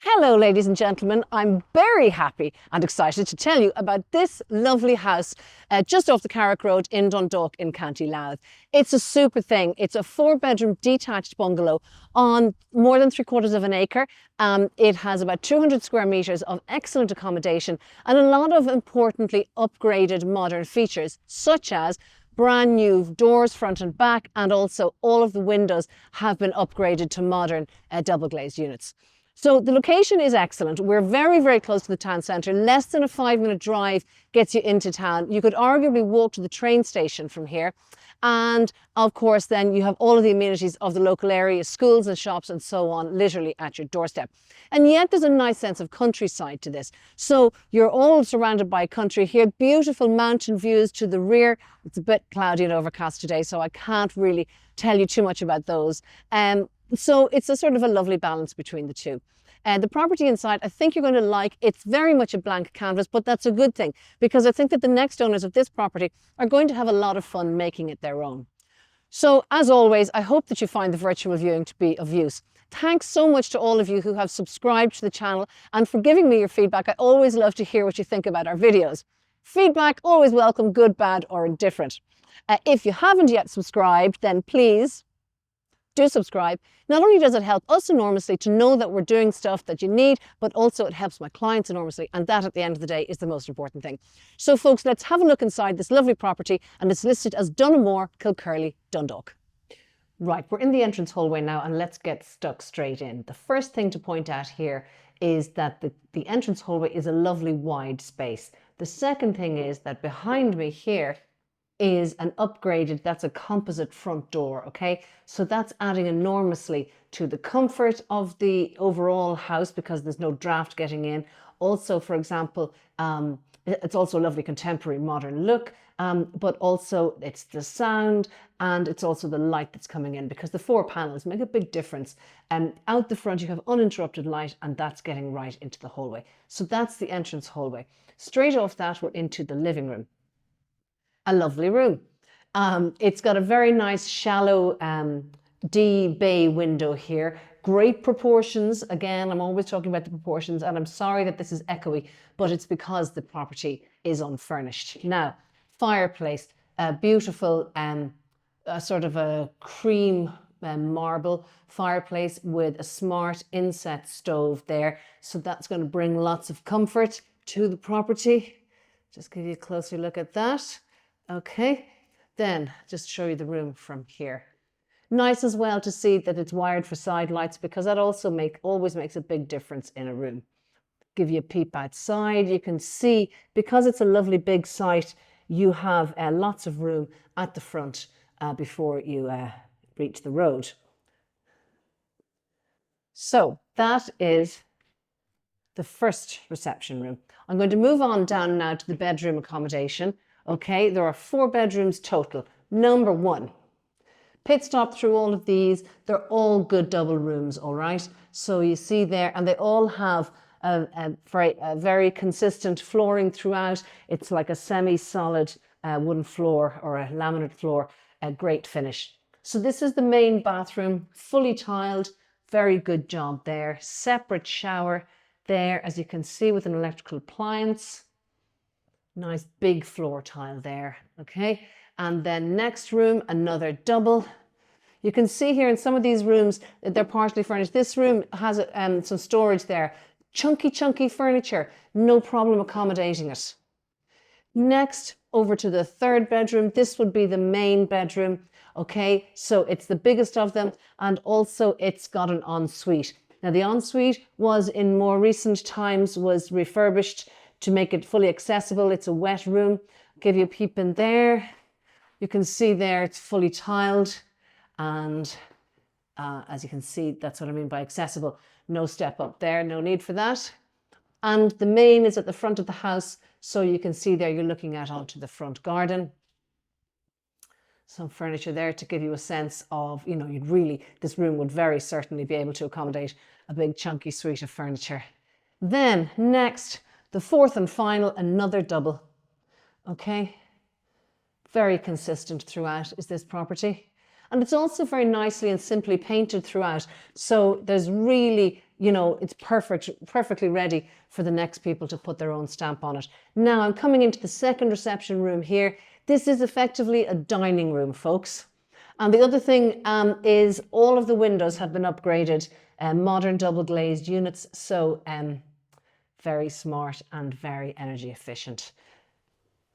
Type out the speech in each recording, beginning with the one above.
Hello, ladies and gentlemen. I'm very happy and excited to tell you about this lovely house just off the Carrick Road in Dundalk in County Louth. It's a super thing. It's a 4-bedroom detached bungalow on more than 3/4 of an acre. It has about 200 square metres of excellent accommodation and a lot of importantly upgraded modern features, such as brand new doors front and back, and also all of the windows have been upgraded to modern double glazed units. So the location is excellent. We're very, very close to the town centre. Less than a 5-minute drive gets you into town. You could arguably walk to the train station from here. And of course, then you have all of the amenities of the local area, schools and shops and so on, literally at your doorstep. And yet there's a nice sense of countryside to this. So you're all surrounded by country here, beautiful mountain views to the rear. It's a bit cloudy and overcast today, so I can't really tell you too much about those. So it's a sort of a lovely balance between the two. The property inside, I think you're going to like. It's very much a blank canvas, but that's a good thing because I think that the next owners of this property are going to have a lot of fun making it their own. So as always, I hope that you find the virtual viewing to be of use. Thanks so much to all of you who have subscribed to the channel and for giving me your feedback. I always love to hear what you think about our videos. Feedback, always welcome, good, bad or indifferent. If you haven't yet subscribed, then please do subscribe. Not only does it help us enormously to know that we're doing stuff that you need, but also it helps my clients enormously. And that at the end of the day is the most important thing. So folks, let's have a look inside this lovely property, and it's listed as Donaghmore, Kilcurly, Dundalk. Right, we're in the entrance hallway now and let's get stuck straight in. The first thing to point out here is that the entrance hallway is a lovely wide space. The second thing is that behind me here is an upgraded, that's a composite front door, okay? So that's adding enormously to the comfort of the overall house because there's no draft getting in. Also, for example, it's also a lovely contemporary modern look, but also it's the sound and it's also the light that's coming in because the 4 panels make a big difference. Out the front you have uninterrupted light and that's getting right into the hallway. So that's the entrance hallway. Straight off that, we're into the living room. A lovely room. It's got a very nice shallow D bay window here. Great proportions. Again, I'm always talking about the proportions and I'm sorry that this is echoey, but it's because the property is unfurnished. Now, fireplace, a beautiful sort of a cream marble fireplace with a smart inset stove there. So that's going to bring lots of comfort to the property. Just give you a closer look at that. Okay, then just show you the room from here. Nice as well to see that it's wired for side lights because that also always makes a big difference in a room. Give you a peep outside. You can see, because it's a lovely big site, you have lots of room at the front before you reach the road. So that is the first reception room. I'm going to move on down now to the bedroom accommodation. Okay, there are 4 bedrooms total. Number 1, pit stop through all of these. They're all good double rooms, all right? So you see there, and they all have a very consistent flooring throughout. It's like a semi-solid wooden floor or a laminate floor, a great finish. So this is the main bathroom, fully tiled, very good job there. Separate shower there, as you can see, with an electrical appliance. Nice big floor tile there, okay? And then next room, another double. You can see here in some of these rooms, they're partially furnished. This room has some storage there. Chunky furniture, no problem accommodating it. Next, over to the 3rd bedroom. This would be the main bedroom, okay? So it's the biggest of them, and also it's got an ensuite. Now the ensuite was in more recent times was refurbished to make it fully accessible. It's a wet room. I'll give you a peep in there. You can see there it's fully tiled, and as you can see, that's what I mean by accessible. No step up there, no need for that. And the main is at the front of the house, so you can see there you're looking out onto the front garden. Some furniture there to give you a sense of, you know, this room would very certainly be able to accommodate a big chunky suite of furniture. Then next, the 4th and final, another double, okay? Very consistent throughout is this property. And it's also very nicely and simply painted throughout. So there's really you know, it's perfectly ready for the next people to put their own stamp on it. Now I'm coming into the second reception room here. This is effectively a dining room, folks. And the other thing is all of the windows have been upgraded, modern double glazed units. So very smart and very energy efficient.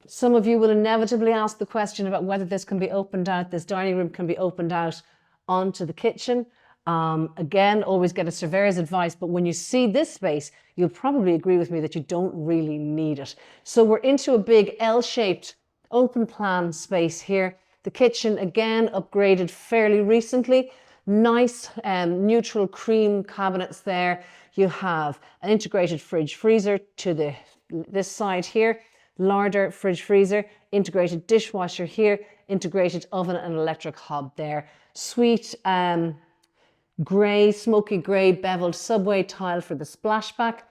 Some of you will inevitably ask the question about whether this can be opened out, this dining room can be opened out onto the kitchen. Again, always get a surveyor's advice, but when you see this space, you'll probably agree with me that you don't really need it. So we're into a big L-shaped open plan space here. The kitchen, again, upgraded fairly recently. Nice neutral cream cabinets there. You have an integrated fridge freezer to this side here. Larder, fridge freezer, integrated dishwasher here, integrated oven and electric hob there. Sweet grey, smoky grey beveled subway tile for the splashback.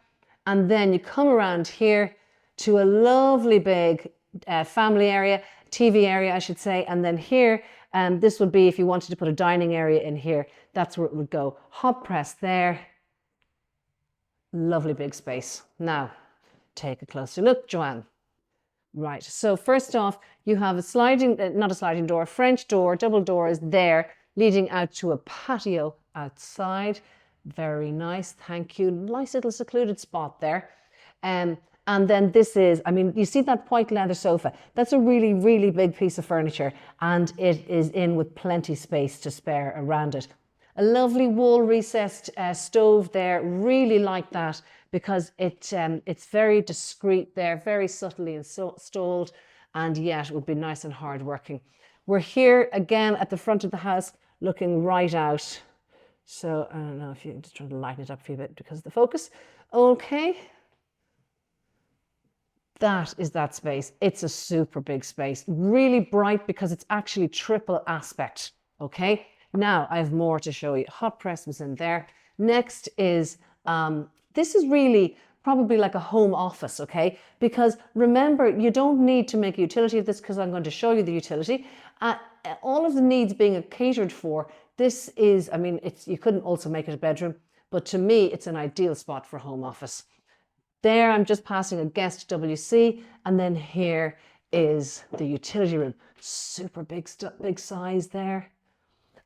And then you come around here to a lovely big family area, TV area I should say. And then here, this would be if you wanted to put a dining area in here, that's where it would go. Hot press there. Lovely big space. Now, take a closer look, Joanne. Right, so first off, you have a sliding, not a sliding door, a French door, double doors there, leading out to a patio outside. Very nice, thank you. Nice little secluded spot there. And then this is, I mean, you see that white leather sofa? That's a really, really big piece of furniture, and it is in with plenty space to spare around it. A lovely wall recessed stove there, really like that because it's very discreet there, very subtly installed, and yet it would be nice and hard working. We're here again at the front of the house, looking right out. So I don't know if you're just trying to lighten it up a few bit because of the focus. Okay. That is that space. It's a super big space, really bright because it's actually triple aspect. Okay. Now I have more to show you. Hot press was in there. Next is, this is really probably like a home office, okay? Because remember, you don't need to make a utility of this because I'm going to show you the utility. All of the needs being catered for, this is, I mean, you couldn't also make it a bedroom, but to me, it's an ideal spot for home office. There, I'm just passing a guest WC, and then here is the utility room. Super big size there.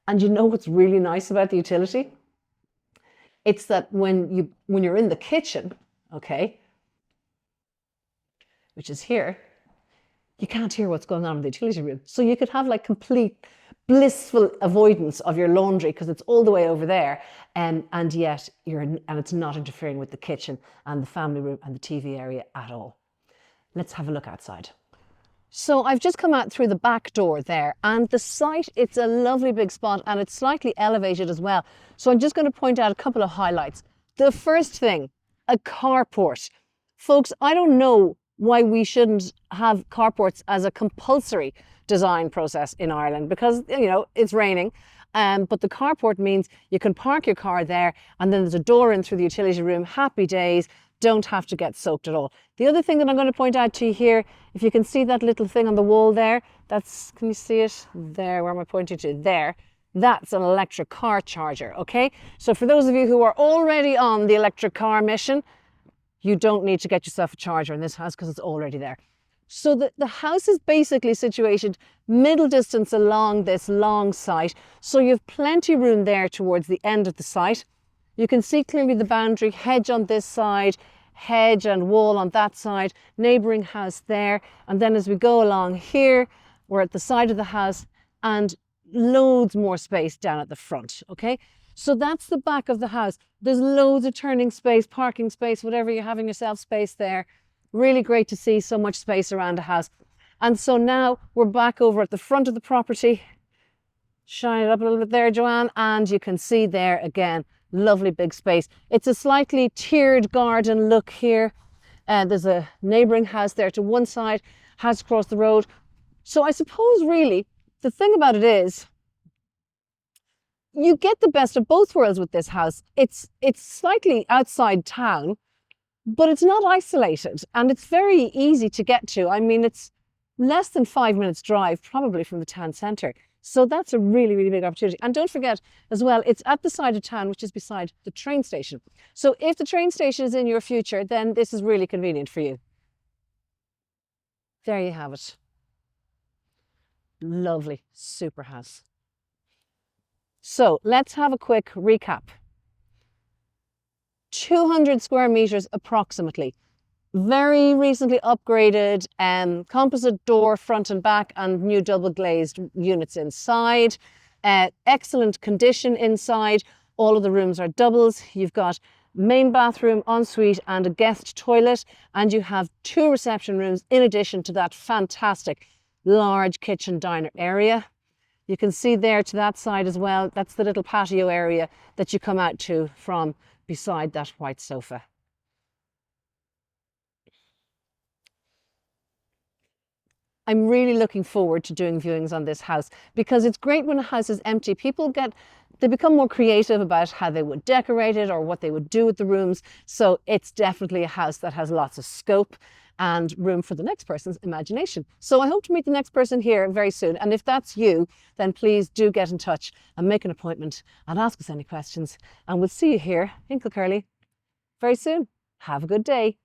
And you know what's really nice about the utility? It's that when you're in the kitchen, okay, which is here, you can't hear what's going on in the utility room. So you could have like complete blissful avoidance of your laundry because it's all the way over there, and yet it's not interfering with the kitchen and the family room and the TV area at all. Let's have a look outside. So I've just come out through the back door there, and the site, it's a lovely big spot and it's slightly elevated as well. So I'm just going to point out a couple of highlights. The first thing, a carport. Folks, I don't know why we shouldn't have carports as a compulsory design process in Ireland because, you know, it's raining. But the carport means you can park your car there and then there's a door in through the utility room. Happy days. Don't have to get soaked at all. The other thing that I'm going to point out to you here, if you can see that little thing on the wall there, that's, can you see it? There, where am I pointing to? There. That's an electric car charger, okay? So for those of you who are already on the electric car mission, you don't need to get yourself a charger in this house because it's already there. So the house is basically situated middle distance along this long site. So you have plenty of room there towards the end of the site. You can see clearly the boundary, hedge on this side, hedge and wall on that side, neighbouring house there. And then as we go along here, we're at the side of the house and loads more space down at the front, okay? So that's the back of the house. There's loads of turning space, parking space, whatever you're having yourself space there. Really great to see so much space around a house. And so now we're back over at the front of the property. Shine it up a little bit there, Joanne, and you can see there again, lovely big space. It's a slightly tiered garden look here. There's a neighbouring house there to one side, house across the road. So I suppose really the thing about it is you get the best of both worlds with this house. It's slightly outside town, but it's not isolated and it's very easy to get to. I mean, it's less than 5 minutes drive probably from the town centre. So that's a really, really big opportunity. And don't forget as well, it's at the side of town, which is beside the train station. So if the train station is in your future, then this is really convenient for you. There you have it. Lovely, super house. So let's have a quick recap. 200 square meters approximately. Very recently upgraded composite door front and back and new double glazed units inside. Excellent condition inside. All of the rooms are doubles. You've got main bathroom, ensuite and a guest toilet, and you have 2 reception rooms in addition to that fantastic large kitchen diner area. You can see there to that side as well, that's the little patio area that you come out to from beside that white sofa. I'm really looking forward to doing viewings on this house because it's great when a house is empty. They become more creative about how they would decorate it or what they would do with the rooms. So it's definitely a house that has lots of scope and room for the next person's imagination. So I hope to meet the next person here very soon. And if that's you, then please do get in touch and make an appointment and ask us any questions. And we'll see you here in Kilcurly very soon. Have a good day.